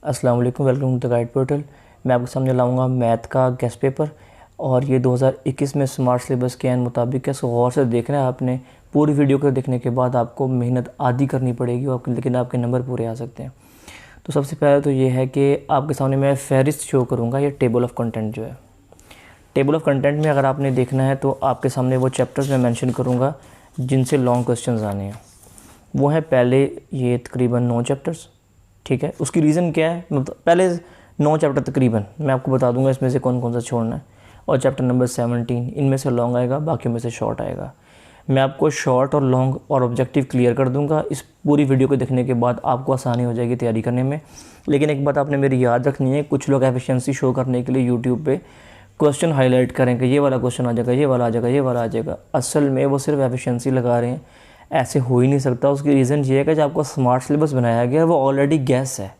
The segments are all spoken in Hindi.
अस्सलाम वालेकुम, welcome to the guide portal. मैं आपके सामने लाऊंगा मैथ का गेस्ट पेपर और ये 2021 में स्मार्ट सिलेबस के मुताबिक है। सो गौर से देखना है आपने। पूरी वीडियो को देखने के बाद आपको मेहनत आधी करनी पड़ेगी और लेकिन आपके नंबर पूरे आ सकते हैं। तो सबसे पहले तो ये है कि आपके सामने मैं फहरिस्त शो करूँगा, ये टेबल ऑफ कंटेंट जो है। टेबल ऑफ कंटेंट में अगर आपने देखना है तो आपके सामने वो चैप्टर्स मैं मेंशन करूँगा जिनसे लॉन्ग क्वेश्चंस आने हैं। वो है पहले ये तकरीबन 9 चैप्टर्स, ठीक है। उसकी रीज़न क्या है, मतलब पहले 9 चैप्टर तकरीबन मैं आपको बता दूंगा इसमें से कौन कौन सा छोड़ना है। और चैप्टर नंबर 17 इनमें से लॉन्ग आएगा, बाकियों में से शॉर्ट आएगा। मैं आपको शॉर्ट और लॉन्ग और ऑब्जेक्टिव क्लियर कर दूंगा। इस पूरी वीडियो को देखने के बाद आपको आसानी हो जाएगी तैयारी करने में। लेकिन एक बात आपने मेरी याद रखनी है, कुछ लोग एफिशिएंसी शो करने के लिए यूट्यूब पे क्वेश्चन हाईलाइट करेंगे, ये वाला क्वेश्चन आ जाएगा, ये वाला आ जाएगा, ये वाला आ जाएगा। असल में वो सिर्फ एफिशिएंसी लगा रहे हैं, ऐसे हो ही नहीं सकता। उसकी रीज़न ये है कि जब आपको स्मार्ट सिलेबस बनाया गया वो ऑलरेडी गैस है,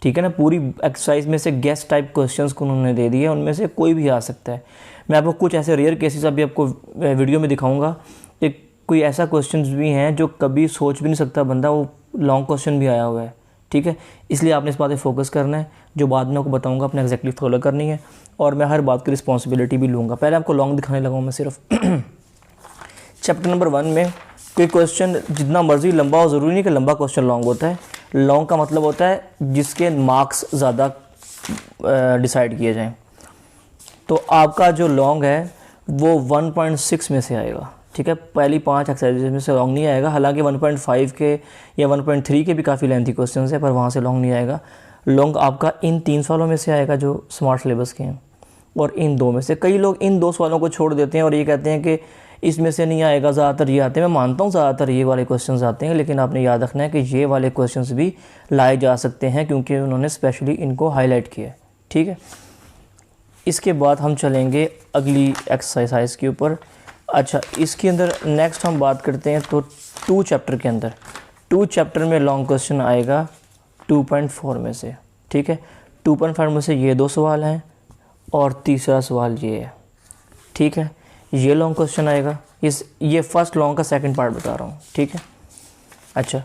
ठीक है ना। पूरी एक्सरसाइज में से गैस टाइप क्वेश्चंस को उन्होंने दे दिए, उनमें से कोई भी आ सकता है। मैं आपको कुछ ऐसे रेयर केसेस अभी आपको वीडियो में दिखाऊंगा कि कोई ऐसा क्वेश्चन भी हैं जो कभी सोच भी नहीं सकता बंदा, वो लॉन्ग क्वेश्चन भी आया हुआ है, ठीक है। इसलिए आपने इस बात पर फोकस करना है। जो बाद में आपको बताऊँगा अपने एग्जैक्टली फॉलो करनी है और मैं हर बात की रिस्पॉन्सिबिलिटी भी लूँगा। पहले आपको लॉन्ग दिखाने लगा मैं सिर्फ। चैप्टर नंबर 1 में कोई क्वेश्चन जितना मर्जी लंबा हो, ज़रूरी नहीं कि लंबा क्वेश्चन लॉन्ग होता है। लॉन्ग का मतलब होता है जिसके मार्क्स ज़्यादा डिसाइड किए जाएं। तो आपका जो लॉन्ग है वो 1.6 में से आएगा, ठीक है। पहली 5 एक्सरसाइज में से लॉन्ग नहीं आएगा। हालांकि 1.5 के या 1.3 के भी काफ़ी लेंथी क्वेश्चन है, पर वहाँ से लॉन्ग नहीं आएगा। लॉन्ग आपका इन 3 सवालों में से आएगा जो स्मार्ट सिलेबस के हैं, और इन 2 में से। कई लोग इन 2 सवालों को छोड़ देते हैं और ये कहते हैं कि इसमें से नहीं आएगा, ज़्यादातर ये आते हैं। मैं मानता हूँ ज़्यादातर ये वाले क्वेश्चंस आते हैं, लेकिन आपने याद रखना है कि ये वाले क्वेश्चंस भी लाए जा सकते हैं क्योंकि उन्होंने स्पेशली इनको हाईलाइट किया है, ठीक है। इसके बाद हम चलेंगे अगली एक्सरसाइज के ऊपर। अच्छा, इसके अंदर नेक्स्ट हम बात करते हैं तो 2 चैप्टर के अंदर 2 चैप्टर में लॉन्ग क्वेश्चन आएगा 2.4 में से, ठीक है। 2.5 में से ये 2 सवाल हैं और तीसरा सवाल ये है, ठीक है। ये लॉन्ग क्वेश्चन आएगा। ये फर्स्ट लॉन्ग का सेकंड पार्ट बता रहा हूँ, ठीक है। अच्छा,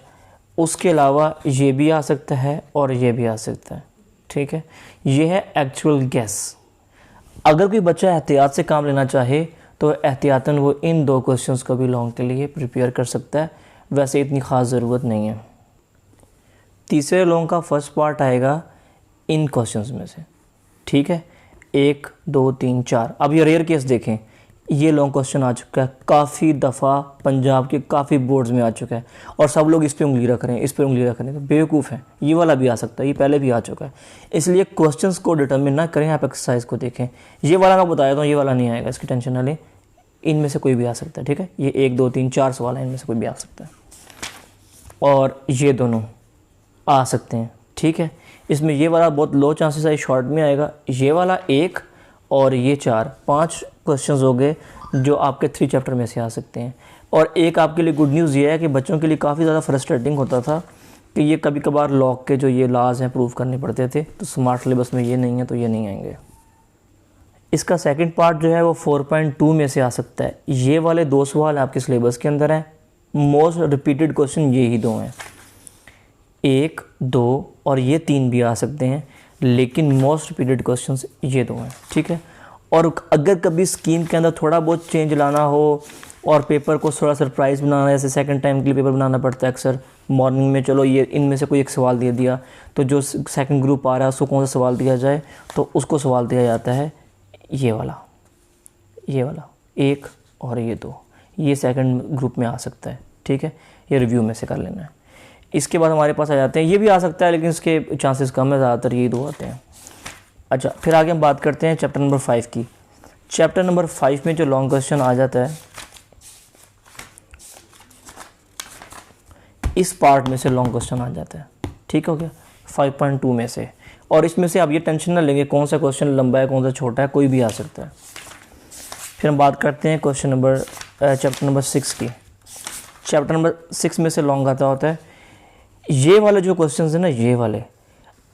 उसके अलावा ये भी आ सकता है और ये भी आ सकता है, ठीक है। ये है एक्चुअल गैस। अगर कोई बच्चा एहतियात से काम लेना चाहे तो एहतियातन वो इन 2 क्वेश्चंस को भी लॉन्ग के लिए प्रिपेयर कर सकता है, वैसे इतनी ख़ास ज़रूरत नहीं है। तीसरे लॉन्ग का फर्स्ट पार्ट आएगा इन क्वेश्चंस में से, ठीक है। 1 2 3 4। अब ये रेयर केस देखें, ये लॉन्ग क्वेश्चन आ चुका है, काफ़ी दफ़ा पंजाब के काफ़ी बोर्ड्स में आ चुका है और सब लोग इस पे उंगली रख रहे हैं, इस पे उंगली रख रहे हैं। तो बेवकूफ़ है, ये वाला भी आ सकता है, ये पहले भी आ चुका है। इसलिए क्वेश्चंस को डिटर्मिन ना करें, आप एक्सरसाइज को देखें। ये वाला मैं बताया था, ये वाला नहीं आएगा, इसकी टेंशन ना लें। इनमें से कोई भी आ सकता है, ठीक है। ये 1 2 3 4 सवाल हैं, इनमें से कोई भी आ सकता है और ये दोनों आ सकते हैं, ठीक है। इसमें ये वाला बहुत लो चांसेस है शॉर्ट में आएगा। ये वाला 1 और ये 4, 5 क्वेश्चंस हो गए जो आपके 3 चैप्टर में से आ सकते हैं। और एक आपके लिए गुड न्यूज़ ये है कि बच्चों के लिए काफ़ी ज़्यादा फ्रस्ट्रेटिंग होता था कि ये कभी कभार लॉग के जो ये लाज हैं प्रूव करने पड़ते थे, तो स्मार्ट सिलेबस में ये नहीं है, तो ये नहीं आएंगे। इसका सेकंड पार्ट जो है वो 4.2 में से आ सकता है। ये वाले 2 सवाल आपके सिलेबस के अंदर हैं। मोस्ट रिपीटेड क्वेश्चन ये ही 2 हैं, 1 2 और ये 3 भी आ सकते हैं, लेकिन मोस्ट रिपीटेड क्वेश्चन ये 2 हैं, ठीक है। और अगर कभी स्कीम के अंदर थोड़ा बहुत चेंज लाना हो और पेपर को थोड़ा सरप्राइज़ बनाना है, जैसे सेकंड टाइम के लिए पेपर बनाना पड़ता है अक्सर मॉर्निंग में, चलो ये इनमें से कोई एक सवाल दे दिया, तो जो सेकंड ग्रुप आ रहा है उसको कौन सा सवाल दिया जाए, तो उसको सवाल दिया जाता है ये वाला 1 और ये 2। ये सेकंड ग्रुप में आ सकता है, ठीक है। ये रिव्यू में से कर लेना है। इसके बाद हमारे पास आ जाते हैं, ये भी आ सकता है लेकिन इसके चांसेस कम है, ज़्यादातर ये 2 आते हैं। अच्छा, फिर आगे हम बात करते हैं चैप्टर नंबर 5 की। चैप्टर नंबर 5 में जो लॉन्ग क्वेश्चन आ जाता है, इस पार्ट में से लॉन्ग क्वेश्चन आ जाता है, ठीक हो गया, 5.2 में से। और इसमें से आप ये टेंशन ना लेंगे कौन सा क्वेश्चन लंबा है कौन सा छोटा है, कोई भी आ सकता है। फिर हम बात करते हैं चैप्टर नंबर 6 की। चैप्टर नंबर 6 में से लॉन्ग आता होता है। ये वाले जो क्वेश्चन है ना, ये वाले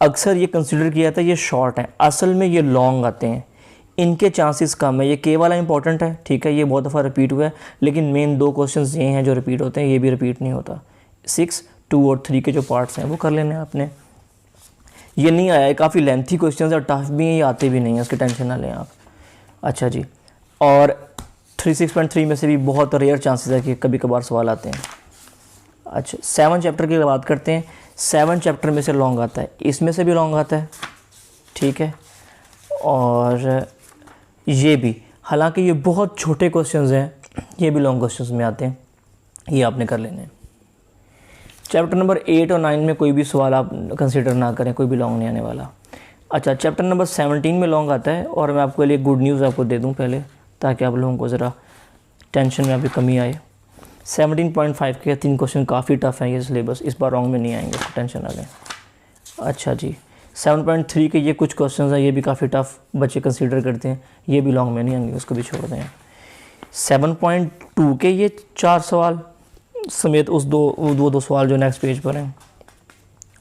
अक्सर ये कंसिडर किया जाता है ये शॉर्ट है, असल में ये लॉन्ग आते हैं, इनके चांसेस कम है। ये के वाला इंपॉर्टेंट है, ठीक है, ये बहुत दफ़ा रिपीट हुआ है, लेकिन मेन 2 क्वेश्चंस ये हैं जो रिपीट होते हैं, ये भी रिपीट नहीं होता। 6, 2 और 3 के जो पार्ट्स हैं वो कर लेने हैं आपने। ये नहीं आया है, काफ़ी लेंथी क्वेश्चन और टफ भी हैं, ये आते भी नहीं हैं, उसकी टेंशन ना लें आप। अच्छा जी, और 36.3 में से भी बहुत रेयर चांसेस है कि कभी कभार सवाल आते हैं। अच्छा 7 चैप्टर की बात करते हैं। 7 चैप्टर में से लॉन्ग आता है, इसमें से भी लॉन्ग आता है, ठीक है। और ये भी, हालांकि ये बहुत छोटे क्वेश्चंस हैं, ये भी लॉन्ग क्वेश्चंस में आते हैं, ये आपने कर लेने हैं। चैप्टर नंबर 8 और 9 में कोई भी सवाल आप कंसीडर ना करें, कोई भी लॉन्ग नहीं आने वाला। अच्छा चैप्टर नंबर 17 में लॉन्ग आता है, और मैं आपके लिए गुड न्यूज़ आपको दे दूं पहले, ताकि आप लोगों को ज़रा टेंशन में आपकी कमी आए। 17.5 के 3 क्वेश्चन काफ़ी टफ हैं, ये सिलेबस इस बार रॉन्ग में नहीं आएंगे, टेंशन ना लें। अच्छा जी, 7.3 के ये कुछ क्वेश्चन हैं, ये भी काफ़ी टफ बच्चे कंसीडर करते हैं, ये भी लॉन्ग में नहीं आएंगे, उसको भी छोड़ दें। 7.2 के ये 4 सवाल समेत उस दो सवाल जो नेक्स्ट पेज पर हैं,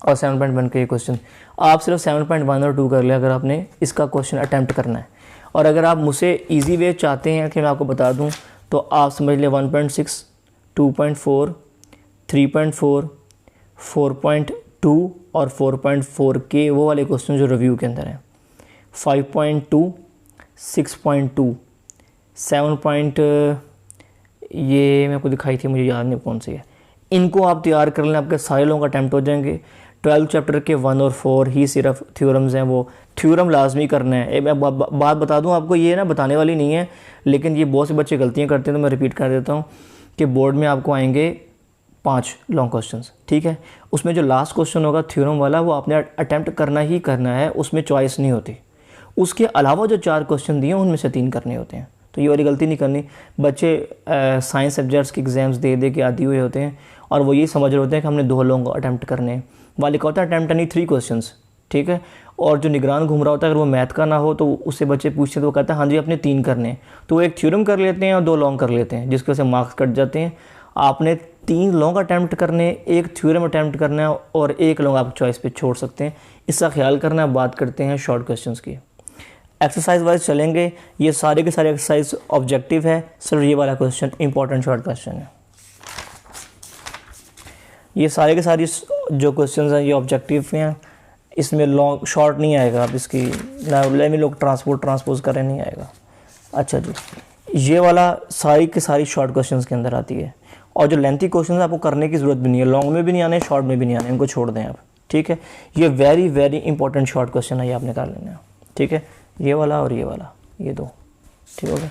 और 7.1 के ये क्वेश्चन, आप सिर्फ 7.1 और 2 कर लें अगर आपने इसका क्वेश्चन अटैम्प्ट करना है। और अगर आप मुझसे इजी वे चाहते हैं कि मैं आपको बता दूं, तो आप समझ लें 1.6, 2.4, 3.4, 4.2 और 4.4 के वो वाले क्वेश्चन जो रिव्यू के अंदर हैं। 5.2, 6.2, 7. ये मेरे को दिखाई थी, मुझे याद नहीं कौन सी है, इनको आप तैयार कर लें, आपके सारे लोगों का अटैम्प्ट हो जाएंगे। 12 चैप्टर के 1 और 4 ही सिर्फ थ्योरम्स हैं, वो थ्योरम लाजमी करना है। मैं बात बता दूं आपको, ये ना बताने वाली नहीं है, लेकिन ये बहुत से बच्चे गलतियां करते हैं, तो मैं रिपीट कर देता हूं कि बोर्ड में आपको आएंगे 5 लॉन्ग क्वेश्चंस, ठीक है। उसमें जो लास्ट क्वेश्चन होगा थ्योरम वाला, वो आपने अटैम्प्ट करना ही करना है, उसमें चॉइस नहीं होती। उसके अलावा जो 4 क्वेश्चन दिए उनमें से 3 करने होते हैं, तो ये वाली गलती नहीं करनी। बच्चे साइंस सब्जेक्ट्स के एग्ज़ाम्स दे के आदि हुए होते हैं, और वो ये समझ रहे होते हैं कि हमने 2 लॉन्ग अटैम्प्ट करने हैं। वाले का होता है अटैम्प्ट यानी 3 क्वेश्चंस, ठीक है। और जो निगरान घूम रहा होता है, अगर वो मैथ का ना हो तो उससे बच्चे पूछते हैं, तो वो कहता है हाँ जी अपने 3 करने हैं, तो वो एक थ्योरम कर लेते हैं और 2 लॉन्ग कर लेते हैं, जिसकी वजह से मार्क्स कट जाते हैं। आपने 3 लॉन्ग अटैम्प्ट करने, 1 थ्योरम अटैम्प्ट करना है, और 1 लॉन्ग आप चॉइस पे छोड़ सकते हैं, इसका ख्याल करना है। बात करते हैं शॉर्ट क्वेश्चंस की। एक्सरसाइज वाइज चलेंगे, ये सारे के सारे एक्सरसाइज ऑब्जेक्टिव है, सिर्फ ये वाला क्वेश्चन इंपॉर्टेंट शॉर्ट क्वेश्चन है। ये सारे के सारे जो क्वेश्चंस हैं ये ऑब्जेक्टिव हैं, इसमें लॉन्ग शॉर्ट नहीं आएगा, आप इसकी ना में लोग ट्रांसपोज करें नहीं आएगा। अच्छा जी, ये वाला सारी की सारी शॉर्ट क्वेश्चंस के अंदर आती है, और जो लेंथी क्वेश्चंस आपको करने की ज़रूरत भी नहीं है, लॉन्ग में भी नहीं आने, शॉर्ट में भी नहीं आने, इनको छोड़ दें आप, ठीक है। ये very very important short question है, ये आपने कर लेना है, ठीक है। ये वाला और ये वाला, ये 2, ठीक हो गया।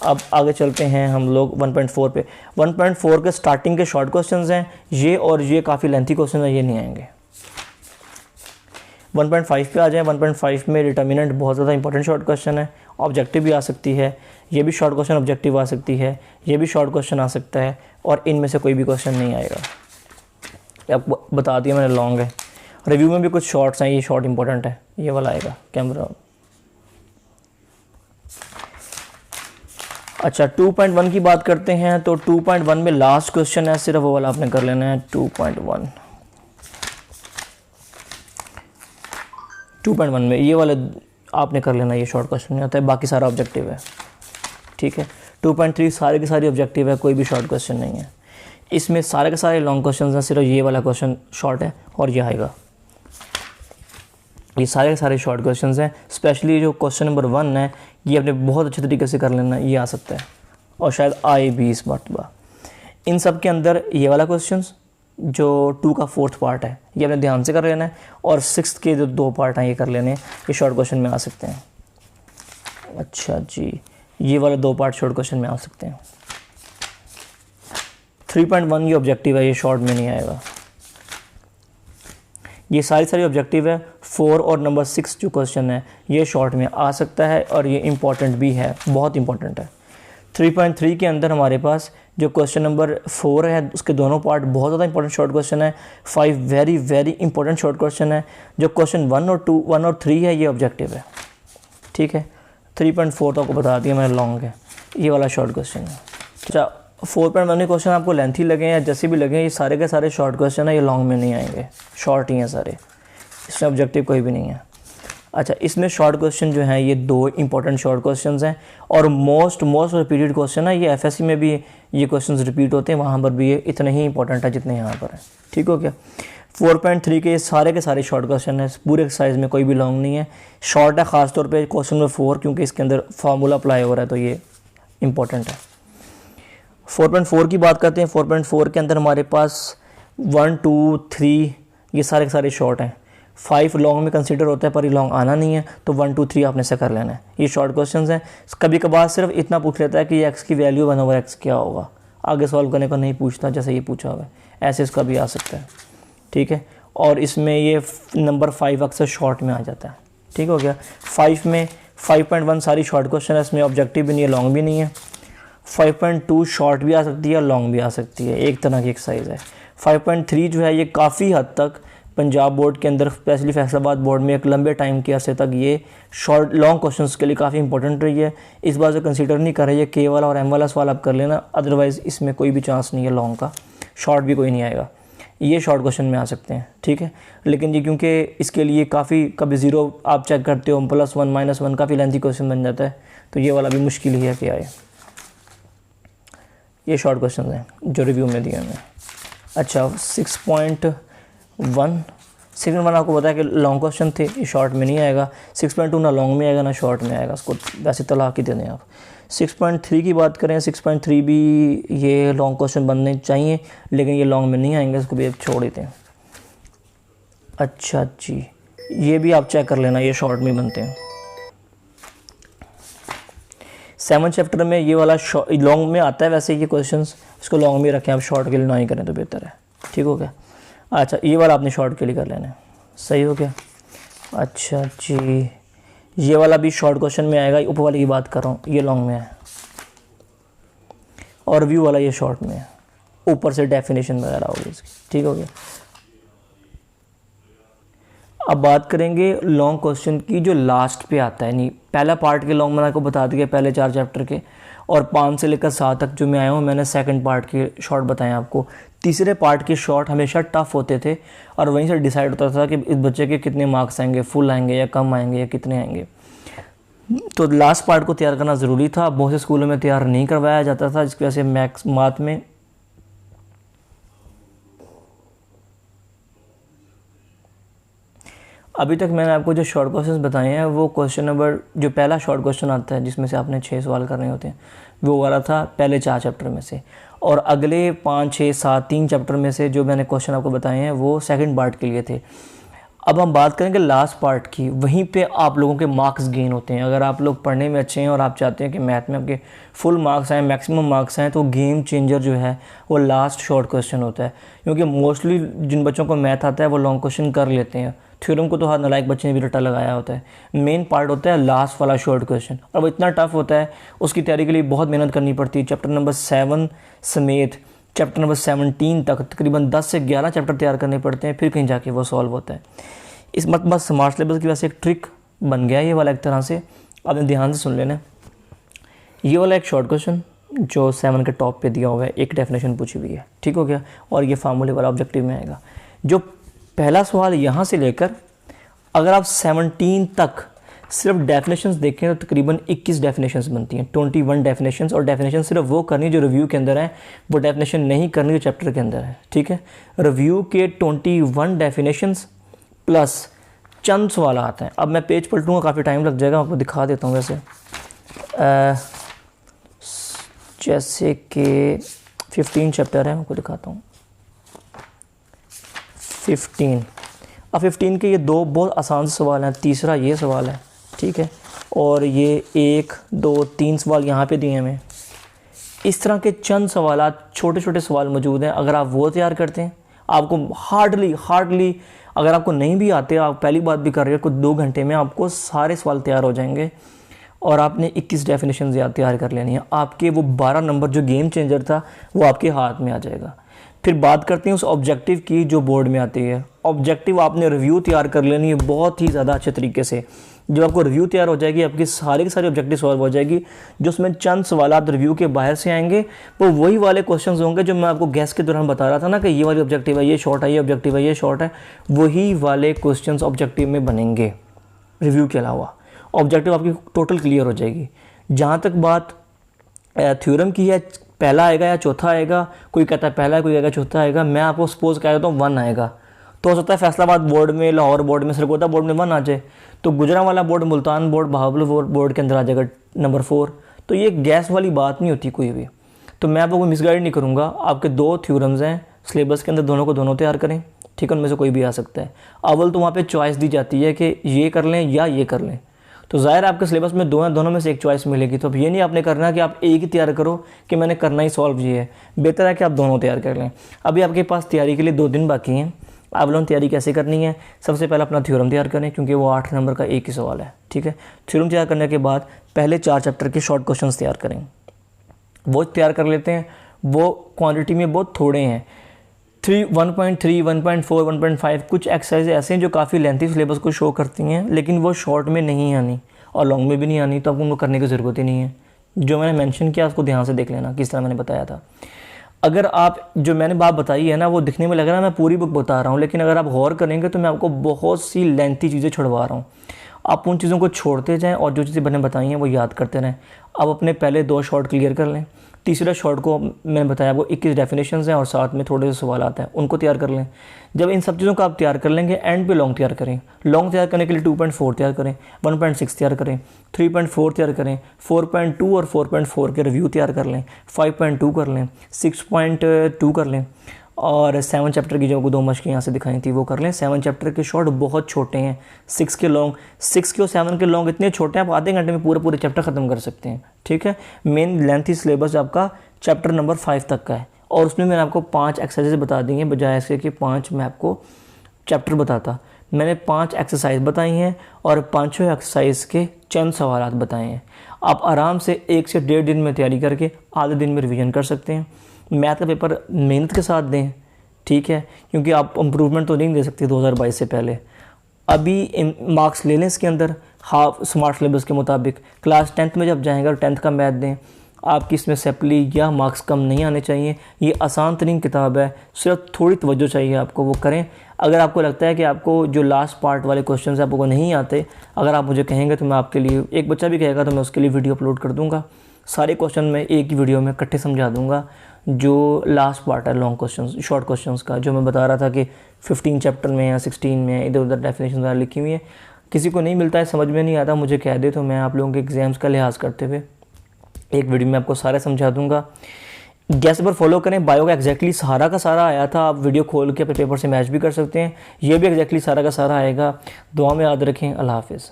अब आगे चलते हैं हम लोग 1.4 पे। 1.4 के स्टार्टिंग के शॉर्ट क्वेश्चंस हैं ये, और ये काफ़ी लेंथी क्वेश्चन है, ये नहीं आएंगे। 1.5 पे आ जाए। 1.5 में डिटर्मिनेंट बहुत ज़्यादा इंपॉर्टेंट शॉर्ट क्वेश्चन है, ऑब्जेक्टिव भी आ सकती है, ये भी शॉर्ट क्वेश्चन ऑब्जेक्टिव आ सकती है, ये भी शॉर्ट क्वेश्चन आ सकता है, और इनमें से कोई भी क्वेश्चन नहीं आएगा। आपको बता दिया मैंने, लॉन्ग है। रिव्यू में भी कुछ शॉर्ट्स हैं, ये शॉर्ट इंपॉर्टेंट है, ये वाला आएगा कैमरा। अच्छा 2.1 की बात करते हैं, तो 2.1 में लास्ट क्वेश्चन है, सिर्फ वो वाला आपने कर लेना है। 2.1 में ये वाले आपने कर लेना, ये शॉर्ट क्वेश्चन नहीं होता है, बाकी सारा ऑब्जेक्टिव है, ठीक है। 2.3 सारे के सारे ऑब्जेक्टिव है, कोई भी शॉर्ट क्वेश्चन नहीं है। इसमें सारे के सारे लॉन्ग क्वेश्चन हैं, सिर्फ ये वाला क्वेश्चन शॉर्ट है, और ये आएगा। ये सारे के सारे शॉर्ट क्वेश्चंस हैं, स्पेशली जो क्वेश्चन नंबर 1 है, ये अपने बहुत अच्छे तरीके से कर लेना, ये आ सकता है, और शायद आए भी इस मरतबा। इन सब के अंदर ये वाला क्वेश्चंस जो 2 का 4th पार्ट है, ये अपने ध्यान से कर लेना है, और 6th के जो 2 पार्ट हैं ये कर लेने हैं, ये शॉर्ट क्वेश्चन में आ सकते हैं। अच्छा जी, ये वाले 2 पार्ट शॉर्ट क्वेश्चन में आ सकते हैं। 3.1 ये ऑब्जेक्टिव है, ये शॉर्ट में नहीं आएगा। ये सारी ऑब्जेक्टिव है। 4 और नंबर 6 जो क्वेश्चन है ये शॉर्ट में आ सकता है, और ये इंपॉर्टेंट भी है, बहुत इंपॉर्टेंट है। 3.3 के अंदर हमारे पास जो क्वेश्चन नंबर 4 है, उसके दोनों पार्ट बहुत ज़्यादा इंपॉर्टेंट शॉर्ट क्वेश्चन है। 5 very very important short question है। जो क्वेश्चन 1 और 3 है ये ऑब्जेक्टिव है, ठीक है। 3.4 तो आपको बता दिया मैंने, लॉन्ग है, ये वाला शॉर्ट क्वेश्चन है। अच्छा 4.1 क्वेश्चन आपको लेंथी लगे या जैसे भी लगे, ये सारे के सारे शॉर्ट क्वेश्चन है, ये लॉन्ग में नहीं आएंगे, शॉर्ट ही हैं सारे, इसमें ऑब्जेक्टिव कोई भी नहीं है। अच्छा इसमें शॉर्ट क्वेश्चन जो हैं ये 2 इंपॉर्टेंट शॉर्ट क्वेश्चंस हैं, और मोस्ट रिपीटेड क्वेश्चन है। ये एफएससी में भी ये क्वेश्चंस रिपीट होते हैं, वहाँ पर भी ये इतने ही इंपॉर्टेंट है जितने यहाँ पर हैं, ठीक हो गया। 4.3 के सारे शॉर्ट क्वेश्चन है, पूरे एक्सरसाइज में कोई भी लॉन्ग नहीं है, शॉर्ट है ख़ास तौर पे क्वेश्चन नंबर 4 क्योंकि इसके अंदर फार्मूला अप्लाई हो रहा है तो ये इंपॉर्टेंट है। 4.4 की बात करते हैं। 4.4 के अंदर हमारे पास 1 2 3 ये सारे के सारे शॉर्ट हैं। 5 लॉन्ग में कंसीडर होता है पर ये लॉन्ग आना नहीं है, तो 1 2 3 आपने से कर लेना है। ये शॉर्ट क्वेश्चंस हैं। कभी कभार सिर्फ इतना पूछ लेता है कि ये एक्स की वैल्यू बना हुआ एक्स क्या होगा, आगे सॉल्व करने को नहीं पूछता जैसे ये पूछा हुआ है, ऐसे इसका भी आ सकता है, ठीक है। और इसमें ये नंबर 5 अक्सर शॉर्ट में आ जाता है, ठीक हो गया। 5 में 5.1 सारी शॉर्ट क्वेश्चन है, इसमें ऑब्जेक्टिव भी नहीं है, लॉन्ग भी नहीं है। 5.2 शॉर्ट भी आ सकती है, लॉन्ग भी आ सकती है, एक तरह की एक्सरसाइज है। 5.3 जो है ये काफ़ी हद तक पंजाब बोर्ड के अंदर, स्पेशली फैसलाबाद बोर्ड में एक लंबे टाइम के अरसे तक ये शॉर्ट लॉन्ग क्वेश्चंस के लिए काफ़ी इंपॉर्टेंट रही है। इस बार से कंसीडर नहीं कर रही है, के वाला और एम वाला सवाल आप कर लेना, अदरवाइज़ इसमें कोई भी चांस नहीं है लॉन्ग का, शॉर्ट भी कोई नहीं आएगा। ये शॉर्ट क्वेश्चन में आ सकते हैं, ठीक है। लेकिन ये क्योंकि इसके लिए काफ़ी कभी ज़ीरो आप चेक करते हो, +1 -1 काफ़ी लेंथी क्वेश्चन बन जाता है, तो ये वाला भी मुश्किल ही है कि आए। ये शॉर्ट क्वेश्चन हैं जो रिव्यू में दिए हैं। अच्छा 6.1 आपको पता है कि लॉन्ग क्वेश्चन थे, ये शॉर्ट में नहीं आएगा। 6.2 ना लॉन्ग में आएगा ना शॉर्ट में आएगा, उसको वैसे तलाक ही दे दें आप। 6.3 की बात करें, 6.3 भी ये लॉन्ग क्वेश्चन बनने चाहिए लेकिन ये लॉन्ग में नहीं आएंगे, इसको भी छोड़ देते हैं। अच्छा जी, ये भी आप चेक कर लेना, ये शॉर्ट में बनते हैं। 7 चैप्टर में ये वाला लॉन्ग में आता है वैसे ये क्वेश्चंस, इसको लॉन्ग में रखें, आप शॉर्ट के लिए ना ही करें तो बेहतर है, ठीक हो गया। अच्छा ये वाला आपने शॉर्ट के लिए कर लेना है, सही हो गया। अच्छा जी, ये वाला भी शॉर्ट क्वेश्चन में आएगा, ऊपर वाले की बात कर रहा हूँ, ये लॉन्ग में है। और व्यू वाला ये शॉर्ट में है, ऊपर से डेफिनेशन वगैरह होगी इसकी, ठीक हो गया। अब बात करेंगे लॉन्ग क्वेश्चन की जो लास्ट पे आता है, नहीं पहला पार्ट के लॉन्ग मैंने आपको बता दिया पहले 4 चैप्टर के, और 5 से लेकर 7 तक जो मैं आया हूँ मैंने सेकंड पार्ट के शॉर्ट बताए आपको। तीसरे पार्ट के शॉर्ट हमेशा टफ होते थे और वहीं से डिसाइड होता था कि इस बच्चे के कितने मार्क्स आएंगे, फुल आएंगे या कम आएंगे या कितने आएंगे। तो लास्ट पार्ट को तैयार करना ज़रूरी था, बहुत से स्कूलों में तैयार नहीं करवाया जाता था, जिसकी वजह से मैथ्स में अभी तक मैंने आपको जो शॉर्ट क्वेश्चंस बताए हैं वो क्वेश्चन नंबर जो पहला शॉर्ट क्वेश्चन आता है जिसमें से आपने 6 सवाल करने होते हैं वो वाला था पहले 4 चैप्टर में से, और अगले 5 6 7 3 चैप्टर में से जो मैंने क्वेश्चन आपको बताए हैं वो सेकंड पार्ट के लिए थे। अब हम बात करेंगे लास्ट पार्ट की, वहीं पे आप लोगों के मार्क्स गेन होते हैं। अगर आप लोग पढ़ने में अच्छे हैं और आप चाहते हैं कि मैथ में आपके फुल मार्क्स आएँ, मैक्सिमम मार्क्स आएँ, तो गेम चेंजर जो है वो लास्ट शॉर्ट क्वेश्चन होता है, क्योंकि मोस्टली जिन बच्चों को मैथ आता है वो लॉन्ग क्वेश्चन कर लेते हैं, थ्योरम को तो हर नालायक बच्चे ने भी रट्टा लगाया होता है। मेन पार्ट होता है लास्ट वाला शॉर्ट क्वेश्चन, और वो इतना टफ होता है, उसकी तैयारी के लिए बहुत मेहनत करनी पड़ती है। चैप्टर नंबर 7 समेत चैप्टर नंबर 17 तक तकरीबन 10 से 11 चैप्टर तैयार करने पड़ते हैं, फिर कहीं जाके वो सॉल्व होता है। इस मतलब स्मार्ट सिलेबस की वजह से एक ट्रिक बन गया ये वाला एक तरह से, आपने ध्यान से सुन लेना। ये वाला एक शॉर्ट क्वेश्चन जो 7 के टॉप पे दिया हुआ है, एक डेफिनेशन पूछी हुई है, ठीक हो गया, और ये फार्मूले वाला ऑब्जेक्टिव में आएगा। जो पहला सवाल यहाँ से लेकर अगर आप 17 तक सिर्फ डेफिनेशंस देखें तो तकरीबन 21 डेफिनेशंस बनती हैं, 21 डेफिनेशंस, और डेफिनेशन सिर्फ वो करनी जो रिव्यू के अंदर है, वो डेफिनेशन नहीं करनी जो चैप्टर के अंदर है, ठीक है। रिव्यू के 21 डेफिनेशंस प्लस चंद सवाल आते हैं। अब मैं पेज पलटूँगा, काफ़ी टाइम लग जाएगा, आपको दिखा देता हूँ। वैसे जैसे कि 15 चैप्टर है, आपको दिखाता हूँ 15। अब 15 के ये 2 बहुत आसान सवाल हैं, तीसरा ये सवाल है, ठीक है, और ये 1 2 3 सवाल यहाँ पे दिए हैं हमें। इस तरह के चंद सवाल, छोटे छोटे सवाल मौजूद हैं, अगर आप वो तैयार करते हैं आपको हार्डली अगर आपको नहीं भी आते, आप पहली बात भी कर रहे हो, कुछ 2 घंटे में आपको सारे सवाल तैयार हो जाएंगे, और आपने 21 डेफिनेशन तैयार कर लेनी है। आपके वो 12 नंबर जो गेम चेंजर था वो आपके हाथ में आ जाएगा। फिर बात करते हैं उस ऑब्जेक्टिव की जो बोर्ड में आती है। ऑब्जेक्टिव आपने रिव्यू तैयार कर लेनी है बहुत ही ज़्यादा अच्छे तरीके से। जब आपको रिव्यू तैयार हो जाएगी, आपकी सारी की सारी ऑब्जेक्टिव सॉल्व हो जाएगी। जो उसमें चंद सवाल रिव्यू के बाहर से आएंगे वो वही वाले क्वेश्चंस होंगे जो मैं आपको गैस के दौरान बता रहा था ना, कि ये वाली ऑब्जेक्टिव है, ये शॉर्ट है, ये ऑब्जेक्टिव है, ये शॉर्ट है, वही वाले क्वेश्चन ऑब्जेक्टिव में बनेंगे रिव्यू के अलावा। ऑब्जेक्टिव आपकी टोटल क्लियर हो जाएगी। जहाँ तक बात थ्योरम की है, पहला आएगा या चौथा आएगा, कोई कहता है पहला, कोई कहता चौथा आएगा, मैं आपको सपोज कह देता हूँ 1 आएगा, तो हो सकता है फैसलाबाद बोर्ड में, लाहौर बोर्ड में, सरगोदा बोर्ड में 1 आ जाए, तो Gujranwala board, Multan board, Bahawalpur board के अंदर आ जाएगा नंबर 4। तो ये गैस वाली बात नहीं होती कोई भी। तो मैं आपको मिसगाइड नहीं करूँगा। आपके 2 थ्योरम्स हैं सिलेबस के अंदर, दोनों को दोनों तैयार करें, ठीक है, उनमें से कोई भी आ सकता है। अव्वल तो वहाँ पे चॉइस दी जाती है कि ये कर लें या ये कर लें, तो ज़ाहिर आपके सिलेबस में 2 हैं, दोनों में से एक चॉइस मिलेगी। तो अब ये नहीं आपने करना कि आप एक ही तैयार करो कि मैंने करना ही सॉल्व ये है, बेहतर है कि आप दोनों तैयार कर लें। अभी आपके पास तैयारी के लिए 2 दिन बाकी हैं। आप लोगों ने तैयारी कैसे करनी है, सबसे पहले अपना थ्योरम तैयार करें, क्योंकि वो 8 नंबर का एक ही सवाल है, ठीक है। थ्योरम तैयार करने के बाद पहले 4 चैप्टर के शॉर्ट क्वेश्चन तैयार करें, वो तैयार कर लेते हैं। वो क्वांटिटी में बहुत थोड़े हैं, 1.3, 1.4, 1.5 कुछ एक्सरसाइज ऐसे हैं जो काफ़ी लेंथी सिलेबस को शो करती हैं, लेकिन वो शॉर्ट में नहीं आनी और लॉन्ग में भी नहीं आनी, तो आपको उनको करने की ज़रूरत ही नहीं है। जो मैंने मेंशन किया उसको ध्यान से देख लेना, किस तरह मैंने बताया था। अगर आप जो मैंने बात बताई है ना, वो दिखने में लग रहा है मैं पूरी बुक बता रहा हूँ, लेकिन अगर आप गौर करेंगे तो मैं आपको बहुत सी लेंथी चीज़ें छुड़वा रहा हूँ। आप उन चीज़ों को छोड़ते जाएं और जो चीज़ें मैंने बताई हैं वो याद करते रहें। आप अपने पहले 2 शॉर्ट क्लियर कर लें। तीसरा शॉर्ट को मैंने बताया वो 21 डेफिनेशंस हैं और साथ में थोड़े से सवाल आते हैं, उनको तैयार कर लें। जब इन सब चीज़ों को आप तैयार कर लेंगे, एंड पे लॉन्ग तैयार करें। लॉन्ग तैयार करने के लिए 2.4 तैयार करें, 1.6 तैयार करें, 3.4 तैयार करें, 4.2 और 4.4 के रिव्यू तैयार कर लें, 5.2 कर लें, 6.2 कर लें, और 7 चैप्टर की जो 2 मश्क यहाँ से दिखाई थी वो कर लें। 7 चैप्टर के शॉर्ट बहुत छोटे हैं, 6 के लॉन्ग, 6 के और 7 के लॉन्ग इतने छोटे हैं आप आधे घंटे में पूरे चैप्टर ख़त्म कर सकते हैं, ठीक है। मेन लेंथी सिलेबस आपका चैप्टर नंबर 5 तक का है, और उसमें मैंने आपको 5 एक्सरसाइज बता दी हैं, बजाय इसके कि 5 मैं आपको चैप्टर बताता। मैंने 5 एक्सरसाइज बताई हैं और 5 एक्सरसाइज के चंद सवाल बताए हैं। आप आराम से 1 से 1.5 दिन में तैयारी करके आधे दिन में रिवीजन कर सकते हैं। मैथ का पेपर मेहनत के साथ दें, ठीक है, क्योंकि आप इम्प्रूवमेंट तो नहीं दे सकते 2022 से पहले। अभी मार्क्स ले लें इसके अंदर हाफ स्मार्ट सिलेबस के मुताबिक। क्लास 10th में जब जाएंगे और 10th का मैथ दें, आपकी इसमें सेपली या मार्क्स कम नहीं आने चाहिए। ये आसान तरीन किताब है, सिर्फ थोड़ी तवज्जो चाहिए आपको, वो करें। अगर आपको लगता है कि आपको जो लास्ट पार्ट वाले क्वेश्चन आपको नहीं आते, अगर आप मुझे कहेंगे तो मैं आपके लिए, एक बच्चा भी कहेगा तो मैं उसके लिए वीडियो अपलोड कर दूँगा। सारे क्वेश्चन मैं एक ही वीडियो में इकट्ठे समझा दूँगा। जो लास्ट पार्ट है लॉन्ग क्वेश्चन, शॉर्ट क्वेश्चंस का, जो मैं बता रहा था कि 15 चैप्टर में या 16 में इधर उधर डेफिनेशन लिखी हुई है, किसी को नहीं मिलता है, समझ में नहीं आता, मुझे कह दे, तो मैं आप लोगों के एग्जाम्स का लिहाज करते हुए एक वीडियो में आपको सारे समझा दूंगा। गैस पर फॉलो करें। बायो का एग्जैक्टली सारा का सारा आया था, आप वीडियो खोल के अपने पेपर से मैच भी कर सकते हैं। ये भी एग्जैक्टली सारा का सारा आएगा। दुआ में याद रखें। अल्लाह हाफिज़।